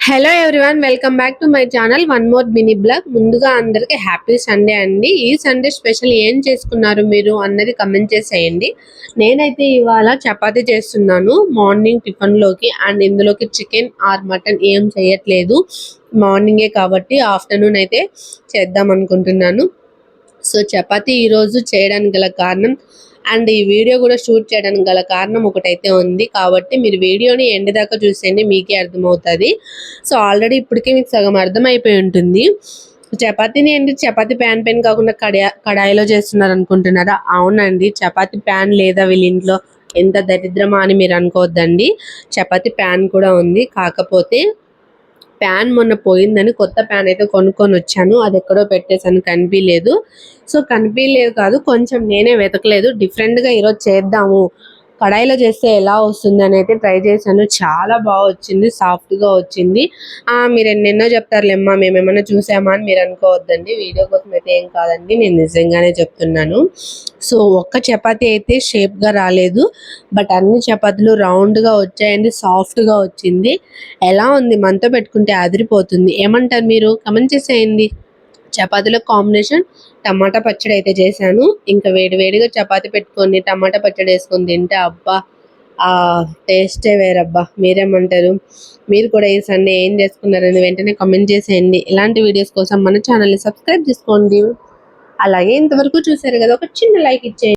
Hello everyone, welcome back to my channel. One more mini blog. ముందుగా అందరికి happy Sunday అండి. ఈ Sunday special ఏం చేసుకున్నారు మీరు అన్నది కమెంట్ చేసేయండి. నేనైతే ఇవాళ చపాతీ చేస్తున్నాను మార్నింగ్ టిఫిన్లోకి. అండ్ ఇందులోకి చికెన్ ఆర్ మటన్ ఏం చేయట్లేదు, మార్నింగే కాబట్టి ఆఫ్టర్నూన్ అయితే చేద్దాం అనుకుంటున్నాను. సో చపాతీ ఈరోజు చేయడానికి గల కారణం అండ్ ఈ వీడియో కూడా షూట్ చేయడానికి గల కారణం ఒకటైతే ఉంది, కాబట్టి మీరు వీడియోని ఎండ్ దాకా చూసేయండి, మీకే అర్థమవుతుంది. సో ఆల్రెడీ ఇప్పటికే మీకు సగం అర్థమైపోయి ఉంటుంది. చపాతీని ఏంటి, చపాతీ ప్యాన్ పైన కాకుండా కడాయిలో చేస్తున్నారు అనుకుంటున్నారా? అవునండి, చపాతీ ప్యాన్ లేదా వీళ్ళ ఇంట్లో, ఎంత దరిద్రమా అని మీరు అనుకోవద్దండి. చపాతీ ప్యాన్ కూడా ఉంది, కాకపోతే ప్యాన్ మొన్న పోయిందని కొత్త ప్యాన్ అయితే కొనుక్కొని వచ్చాను. అది ఎక్కడో పెట్టేసాను, కనిపించలేదు. సో కనిపించలేదు కాదు, కొంచెం నేనే వెతకలేదు. డిఫరెంట్గా ఈరోజు చేద్దాము, కడాయిలో చేస్తే ఎలా వస్తుంది అని అయితే ట్రై చేశాను. చాలా బాగా వచ్చింది, సాఫ్ట్గా వచ్చింది. మీరు ఎన్నెన్నో చెప్తారులేమ్మా, మేమేమన్నా చూసామా అని మీరు అనుకోవద్దండి. వీడియో కోసం అయితే ఏం కాదండి, నేను నిజంగానే చెప్తున్నాను. సో ఒక్క చపాతీ అయితే షేప్గా రాలేదు, బట్ అన్ని చపాతీలు రౌండ్గా వచ్చాయండి, సాఫ్ట్గా వచ్చింది. ఎలా ఉంది, మనతో పెట్టుకుంటే అదిరిపోతుంది. ఏమంటారు మీరు? కమెంట్ చేసేయండి. చపాతీలో కాంబినేషన్ టమాటా పచ్చడి అయితే చేశాను. ఇంకా వేడివేడిగా చపాతీ పెట్టుకొని టమాటా పచ్చడి వేసుకొని తింటే అబ్బా, ఆ టేస్టే వేరబ్బా. మీరేమంటారు? మీరు కూడా ఈ సండే ఏం చేసుకున్నారని వెంటనే కామెంట్ చేసేయండి. ఇలాంటి వీడియోస్ కోసం మన ఛానల్ని సబ్స్క్రైబ్ చేసుకోండి. అలాగే ఇంతవరకు చూసారు కదా, ఒక చిన్న లైక్ ఇచ్చేయండి.